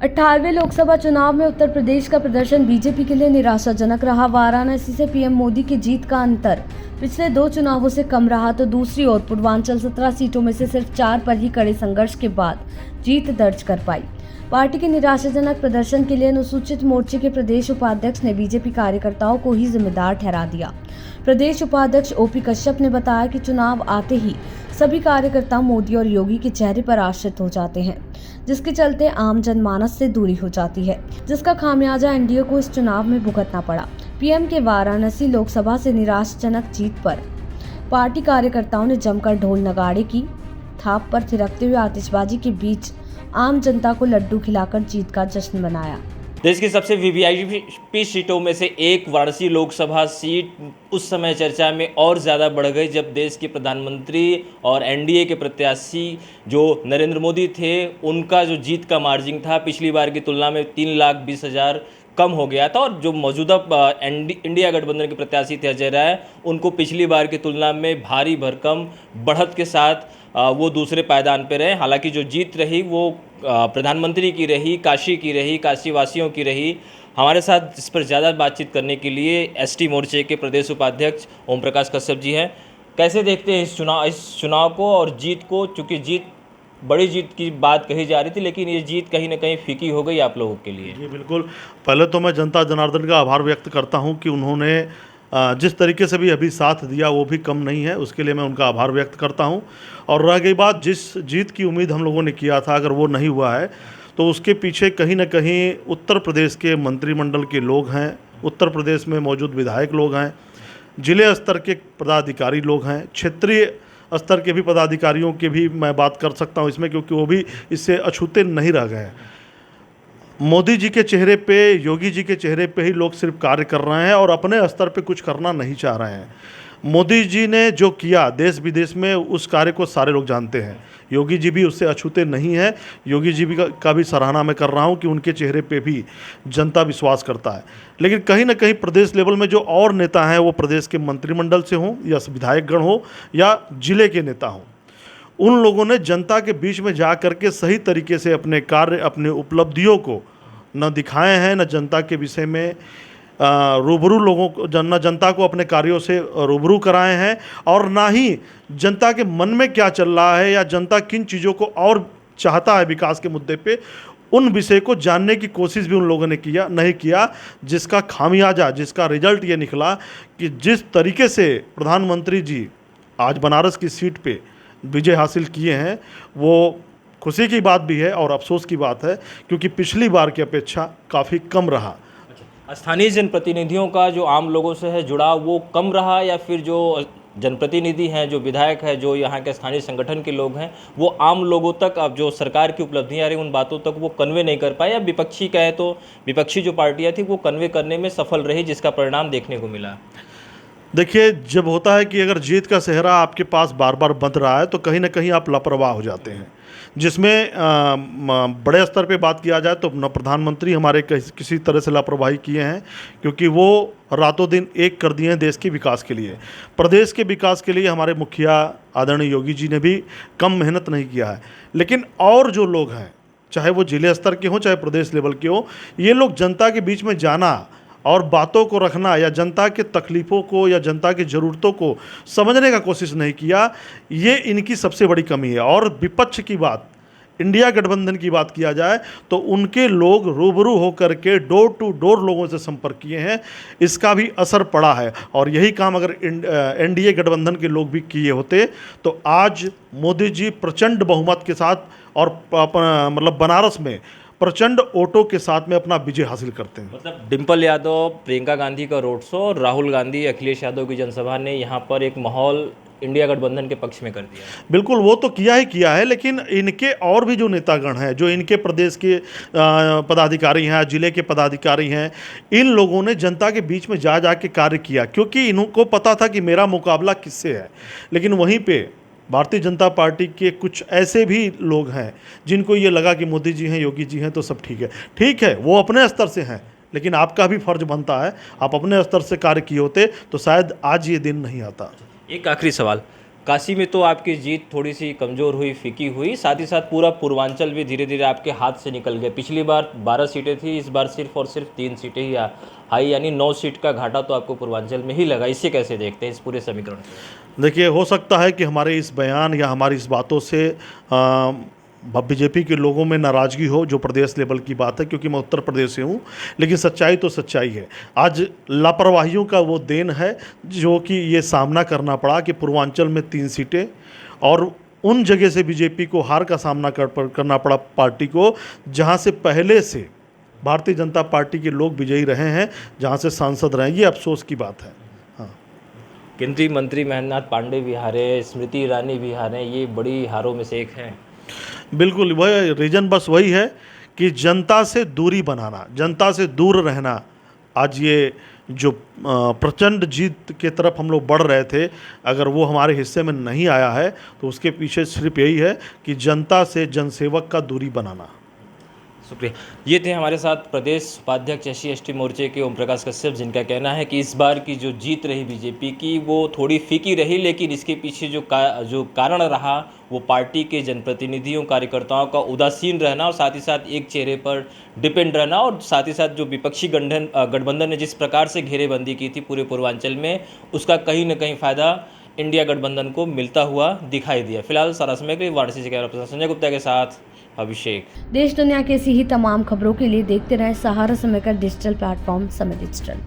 18वें लोकसभा चुनाव में उत्तर प्रदेश का प्रदर्शन बीजेपी के लिए निराशाजनक रहा। वाराणसी से पीएम मोदी की जीत का अंतर पिछले 2 चुनावों से कम रहा तो दूसरी ओर पूर्वांचल 17 सीटों में से सिर्फ 4 पर ही कड़े संघर्ष के बाद जीत दर्ज कर पाई। पार्टी के निराशाजनक प्रदर्शन के लिए अनुसूचित मोर्चे के प्रदेश उपाध्यक्ष ने बीजेपी कार्यकर्ताओं को ही जिम्मेदार ठहरा दिया। प्रदेश उपाध्यक्ष ओपी कश्यप ने बताया कि चुनाव आते ही सभी कार्यकर्ता मोदी और योगी के चेहरे पर आश्रित हो जाते हैं, जिसके चलते आम जनमानस से दूरी हो जाती है, जिसका खामियाजा एनडीए को इस चुनाव में भुगतना पड़ा। पीएम के वाराणसी लोकसभा से निराशाजनक जीत पर पार्टी कार्यकर्ताओं ने जमकर ढोल नगाड़े की थाप पर थिरकते हुए आतिशबाजी के बीच आम जनता को लड्डू खिलाकर जीत का जश्न मनाया। देश की सबसे वीवीआईपी सीटों में से एक वाराणसी लोकसभा सीट उस समय चर्चा में और ज़्यादा बढ़ गई जब देश के प्रधानमंत्री और एनडीए के प्रत्याशी जो नरेंद्र मोदी थे, उनका जो जीत का मार्जिन था पिछली बार की तुलना में 3,20,000 कम हो गया था। और जो मौजूदा इंडिया गठबंधन के प्रत्याशी थे अजय राय, उनको पिछली बार की तुलना में भारी भरकम बढ़त के साथ वो दूसरे पायदान पे रहे। हालांकि जो जीत रही वो प्रधानमंत्री की रही, काशी की रही, काशी वासियों की रही। हमारे साथ इस पर ज़्यादा बातचीत करने के लिए एसटी मोर्चे के प्रदेश उपाध्यक्ष ओम प्रकाश कश्यप जी हैं। कैसे देखते हैं इस चुनाव को और जीत को? चूँकि बड़ी जीत की बात कही जा रही थी, लेकिन ये जीत कहीं ना कहीं फीकी हो गई आप लोगों के लिए। जी बिल्कुल। पहले तो मैं जनता जनार्दन का आभार व्यक्त करता हूं कि उन्होंने जिस तरीके से भी अभी साथ दिया वो भी कम नहीं है, उसके लिए मैं उनका आभार व्यक्त करता हूं। और रह गई बात, जिस जीत की उम्मीद हम लोगों ने किया था, अगर वो नहीं हुआ है तो उसके पीछे कहीं ना कहीं उत्तर प्रदेश के मंत्रिमंडल के लोग हैं, उत्तर प्रदेश में मौजूद विधायक लोग हैं, जिले स्तर के पदाधिकारी लोग हैं, क्षेत्रीय स्तर के भी पदाधिकारियों की भी मैं बात कर सकता हूं इसमें, क्योंकि वो भी इससे अछूते नहीं रह गए हैं। मोदी जी के चेहरे पे, योगी जी के चेहरे पे ही लोग सिर्फ कार्य कर रहे हैं और अपने स्तर पे कुछ करना नहीं चाह रहे हैं। मोदी जी ने जो किया देश विदेश में, उस कार्य को सारे लोग जानते हैं। योगी जी भी उससे अछूते नहीं है। योगी जी भी का भी सराहना मैं कर रहा हूं कि उनके चेहरे पे भी जनता विश्वास करता है। लेकिन कहीं ना कहीं प्रदेश लेवल में जो और नेता हैं, वो प्रदेश के मंत्रिमंडल से हों या विधायकगण हो या जिले के नेता हों, उन लोगों ने जनता के बीच में जा कर के सही तरीके से अपने कार्य, अपने उपलब्धियों को न दिखाए हैं, न जनता के विषय में रूबरू लोगों को, न जनता को अपने कार्यों से रूबरू कराए हैं, और ना ही जनता के मन में क्या चल रहा है या जनता किन चीज़ों को और चाहता है विकास के मुद्दे पे, उन विषय को जानने की कोशिश भी उन लोगों ने नहीं किया। जिसका खामियाजा, जिसका रिजल्ट ये निकला कि जिस तरीके से प्रधानमंत्री जी आज बनारस की सीट पे विजय हासिल किए हैं, वो खुशी की बात भी है और अफसोस की बात है, क्योंकि पिछली बार की अपेक्षा काफ़ी कम रहा। स्थानीय जनप्रतिनिधियों का जो आम लोगों से है जुड़ाव वो कम रहा, या फिर जो जनप्रतिनिधि हैं, जो विधायक है, जो यहाँ के स्थानीय संगठन के लोग हैं, वो आम लोगों तक अब जो सरकार की उपलब्धियाँ रही उन बातों तक वो कन्वे नहीं कर पाए, या विपक्षी कहे तो विपक्षी जो पार्टियाँ थी वो कन्वे करने में सफल रही, जिसका परिणाम देखने को मिला? देखिए, जब होता है कि अगर जीत का सेहरा आपके पास बार बार बंध रहा है तो कहीं ना कहीं आप लापरवाह हो जाते हैं। जिसमें बड़े स्तर पे बात किया जाए तो न प्रधानमंत्री हमारे किसी तरह से लापरवाही किए हैं, क्योंकि वो रातों दिन एक कर दिए हैं देश के विकास के लिए। प्रदेश के विकास के लिए हमारे मुखिया आदरणीय योगी जी ने भी कम मेहनत नहीं किया है। लेकिन और जो लोग हैं, चाहे वो जिले स्तर के हों चाहे प्रदेश लेवल के हों, ये लोग जनता के बीच में जाना और बातों को रखना या जनता के तकलीफ़ों को या जनता की ज़रूरतों को समझने का कोशिश नहीं किया, ये इनकी सबसे बड़ी कमी है। और विपक्ष की बात, इंडिया गठबंधन की बात किया जाए तो उनके लोग रूबरू होकर के डोर टू डोर लोगों से संपर्क किए हैं, इसका भी असर पड़ा है। और यही काम अगर एनडीए गठबंधन के लोग भी किए होते तो आज मोदी जी प्रचंड बहुमत के साथ और मतलब बनारस में प्रचंड वोटों के साथ में अपना विजय हासिल करते हैं। मतलब डिम्पल यादव, प्रियंका गांधी का रोड शो, राहुल गांधी, अखिलेश यादव की जनसभा ने यहाँ पर एक माहौल इंडिया गठबंधन के पक्ष में कर दिया। बिल्कुल, वो तो किया ही किया है, लेकिन इनके और भी जो नेतागण हैं, जो इनके प्रदेश के पदाधिकारी हैं, जिले के पदाधिकारी हैं, इन लोगों ने जनता के बीच में जा के कार्य किया, क्योंकि इनको पता था कि मेरा मुकाबला किससे है। लेकिन वहीं पे भारतीय जनता पार्टी के कुछ ऐसे भी लोग हैं जिनको ये लगा कि मोदी जी हैं, योगी जी हैं तो सब ठीक है। ठीक है, वो अपने स्तर से हैं, लेकिन आपका भी फर्ज बनता है, आप अपने स्तर से कार्य किए होते तो शायद आज ये दिन नहीं आता। एक आखिरी सवाल, काशी में तो आपकी जीत थोड़ी सी कमज़ोर हुई, फीकी हुई, साथ ही साथ पूरा पूर्वांचल भी धीरे धीरे आपके हाथ से निकल गया। पिछली बार 12 सीटें थी, इस बार सिर्फ और सिर्फ 3 सीटें ही आई, यानी 9 सीट का घाटा तो आपको पूर्वांचल में ही लगा। इसे कैसे देखते हैं, इस पूरे समीकरण को? देखिए, हो सकता है कि हमारे इस बयान या हमारी इस बातों से बीजेपी के लोगों में नाराज़गी हो, जो प्रदेश लेवल की बात है, क्योंकि मैं उत्तर प्रदेश से हूँ, लेकिन सच्चाई तो सच्चाई है। आज लापरवाहियों का वो देन है जो कि ये सामना करना पड़ा कि पूर्वांचल में 3 सीटें, और उन जगह से बीजेपी को हार का सामना करना पड़ा पार्टी को, जहाँ से पहले से भारतीय जनता पार्टी के लोग विजयी रहे हैं, जहाँ से सांसद रहे हैं। ये अफसोस की बात है। हाँ, केंद्रीय मंत्री महेंद्रनाथ पांडे भी हारे, स्मृति ईरानी भी हारे, ये बड़ी हारों में से एक है। बिल्कुल, वह रीजन बस वही है कि जनता से दूरी बनाना, जनता से दूर रहना। आज ये जो प्रचंड जीत के तरफ हम लोग बढ़ रहे थे, अगर वो हमारे हिस्से में नहीं आया है तो उसके पीछे सिर्फ यही है कि जनता से जनसेवक का दूरी बनाना। शुक्रिया। ये थे हमारे साथ प्रदेश उपाध्यक्ष SC/ST मोर्चे के ओम प्रकाश कश्यप, जिनका कहना है कि इस बार की जो जीत रही बीजेपी की वो थोड़ी फीकी रही, लेकिन इसके पीछे जो कारण रहा वो पार्टी के जनप्रतिनिधियों, कार्यकर्ताओं का उदासीन रहना और साथ ही साथ एक चेहरे पर डिपेंड रहना, और साथ ही साथ जो विपक्षी गठबंधन ने जिस प्रकार से घेरेबंदी की थी पूरे पूर्वांचल में, उसका कहीं न कहीं फ़ायदा इंडिया गठबंधन को मिलता हुआ दिखाई दिया। फिलहाल सारा समय के लिए वाराणसी से कैमरा पर्सन संजय गुप्ता के साथ अभिषेक। देश दुनिया की ऐसी ही तमाम खबरों के लिए देखते रहें सहारा समय का डिजिटल प्लेटफॉर्म समय डिजिटल।